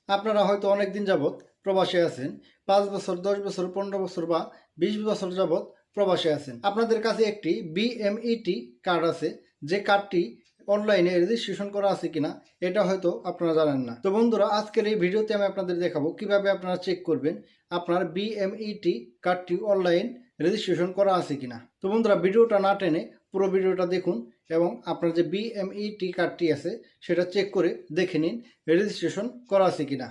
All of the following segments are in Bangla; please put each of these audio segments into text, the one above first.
আপনারা হয়তো অনেক দিন যাবৎ প্রবাসে আছেন, 5 বছর, 10 বছর, 15 বছর বা 20 বছর যাবৎ প্রবাসে আছেন। আপনাদের কাছে একটি বিএমইটি কার্ড আছে, যে কার্ডটি অনলাইনে রেজিস্ট্রেশন করা আছে কিনা এটা হয়তো আপনারা জানেন না। তো বন্ধুরা, আজকের এই ভিডিওতে আমি আপনাদের দেখাবো কিভাবে আপনারা চেক করবেন আপনার বিএমইটি কার্ডটি অনলাইন রেজিস্ট্রেশন করা আছে কিনা। তো বন্ধুরা, ভিডিওটা না টেনে পুরো ভিডিওটা দেখুন এবং আপনার যে বিএমইটি কার্ডটি আছে সেটা চেক করে দেখে নিন রেজিস্ট্রেশন করা আছে কিনা।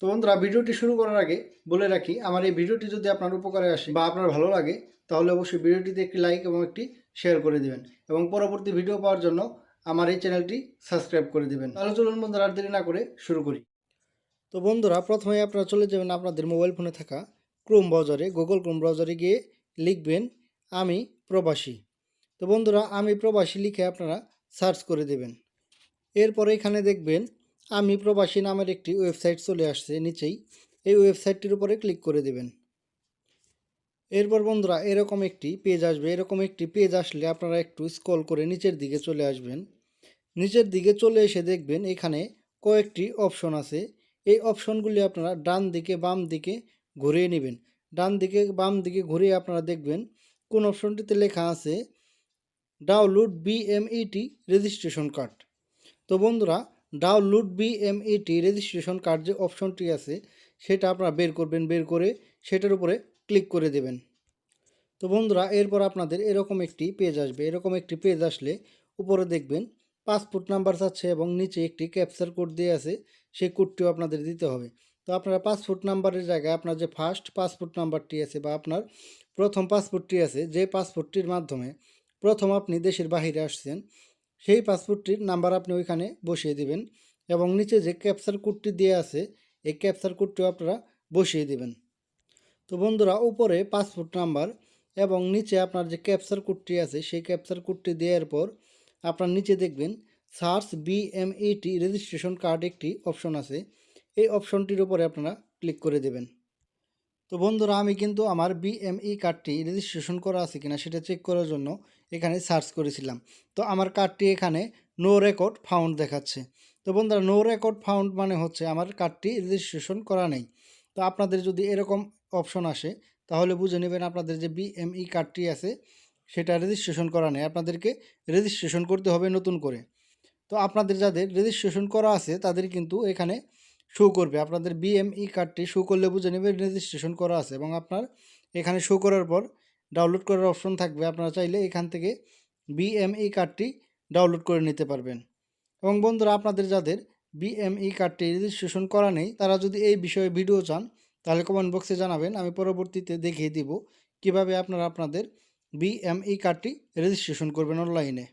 তো বন্ধুরা, ভিডিওটি শুরু করার আগে বলে রাখি, আমার এই ভিডিওটি যদি আপনার উপকারে আসে বা আপনার ভালো লাগে তাহলে অবশ্যই ভিডিওটিতে একটি লাইক এবং একটি শেয়ার করে দিবেন এবং পরবর্তী ভিডিও পাওয়ার জন্য আমার এই চ্যানেলটি সাবস্ক্রাইব করে দিবেন। তাহলে চলুন বন্ধুরা, আর দেরি না করে শুরু করি। তো বন্ধুরা, প্রথমে আপনারা চলে যাবেন আপনাদের মোবাইল ফোনে থাকা ক্রোম ব্রাউজারে, গুগল ক্রোম ব্রাউজারে গিয়ে লিখবেন আমি প্রবাসী। তো বন্ধুরা, আমি প্রবাসী লিখে আপনারা সার্চ করে দেবেন। এরপরে এখানে দেখবেন আমি প্রবাসী নামের একটি ওয়েবসাইট চলে আসছে নিচেই। এই ওয়েবসাইটটির উপরে ক্লিক করে দেবেন। এরপর বন্ধুরা, এরকম একটি পেজ আসবে। এরকম একটি পেজ আসলে আপনারা একটু স্ক্রল করে নিচের দিকে চলে আসবেন। নিচের দিকে চলে এসে দেখবেন এখানে কয়েকটি অপশন আছে। এই অপশনগুলি আপনারা ডান দিকে বাম দিকে ঘুরিয়ে নেবেন। ডান দিকে বাম দিকে ঘুরিয়ে আপনারা দেখবেন কোন অপশনটিতে লেখা আছে ডাউনলোড বিএমইটি রেজিস্ট্রেশন কার্ড। তো বন্ধুরা, ডাউনলোড বিএমইটি রেজিস্ট্রেশন কার্ড যে অপশনটি আছে সেটা আপনারা বের করবেন। বের করে সেটার উপরে ক্লিক করে দেবেন। তো বন্ধুরা, এরপর আপনাদের এরকম একটি পেজ আসবে। এরকম একটি পেজ আসলে উপরে দেখবেন পাসপোর্ট নাম্বার চাচ্ছে এবং নিচে একটি ক্যাপচার কোড দিয়ে আছে, সেই কোডটিও আপনাদের দিতে হবে। তো আপনারা পাসপোর্ট নাম্বারের জায়গায় আপনার যে ফার্স্ট পাসপোর্ট নাম্বারটি আছে বা আপনার প্রথম পাসপোর্টটি আছে, যে পাসপোর্টটির মাধ্যমে প্রথম আপনি দেশের বাহিরে আসছেন, সেই পাসপোর্টটির নাম্বার আপনি ওইখানে বসিয়ে দিবেন এবং নিচে যে ক্যাপচার কোডটি দিয়ে আছে এই ক্যাপচার কোডটিও আপনারা বসিয়ে দিবেন। তো বন্ধুরা, উপরে পাসপোর্ট নাম্বার এবং নিচে আপনার যে ক্যাপচার কোডটি আছে সেই ক্যাপচার কোডটি দেওয়ার পর আপনার নিচে দেখবেন সার্চ বিএমইটি রেজিস্ট্রেশন কার্ড একটি অপশন আছে। এই অপশনটির উপরে আপনারা ক্লিক করে দেবেন। তো বন্ধুরা, আমি কিন্তু আমার বিএমই কার্ডটি রেজিস্ট্রেশন করা আছে কিনা সেটা চেক করার জন্য এখানে সার্চ করেছিলাম। তো আমার কার্ডটি এখানে নো রেকর্ড ফাউন্ড দেখাচ্ছে। তো বন্ধুরা, নো রেকর্ড ফাউন্ড মানে হচ্ছে আমার কার্ডটি রেজিস্ট্রেশন করা নেই। তো আপনাদের যদি এরকম অপশন আসে তাহলে বুঝে নেবেন আপনাদের যে বিএমই কার্ডটি আছে সেটা রেজিস্ট্রেশন করা নেই। আপনাদেরকে রেজিস্ট্রেশন করতে হবে নতুন করে। তো আপনাদের যাদের রেজিস্ট্রেশন করা আছে তাদের কিন্তু এখানে শো করবে। আপনাদের বিএমই কার্ডটি শো করলে বুঝে নেবেন রেজিস্ট্রেশন করা আছে এবং আপনার এখানে শো করার পর ডাউনলোড করার অপশন থাকবে। আপনারা চাইলে এখান থেকে বিএমই কার্ডটি ডাউনলোড করে নিতে পারবেন। এবং বন্ধুরা, আপনাদের যাদের বিএমই কার্ডটি রেজিস্ট্রেশন করা নেই তারা যদি এই বিষয়ে ভিডিও চান তাহলে কমেন্ট বক্সে জানাবেন। আমি পরবর্তীতে দেখিয়ে দিব কিভাবে আপনারা আপনাদের বিএমই কার্ডটি রেজিস্ট্রেশন করবেন অনলাইনে।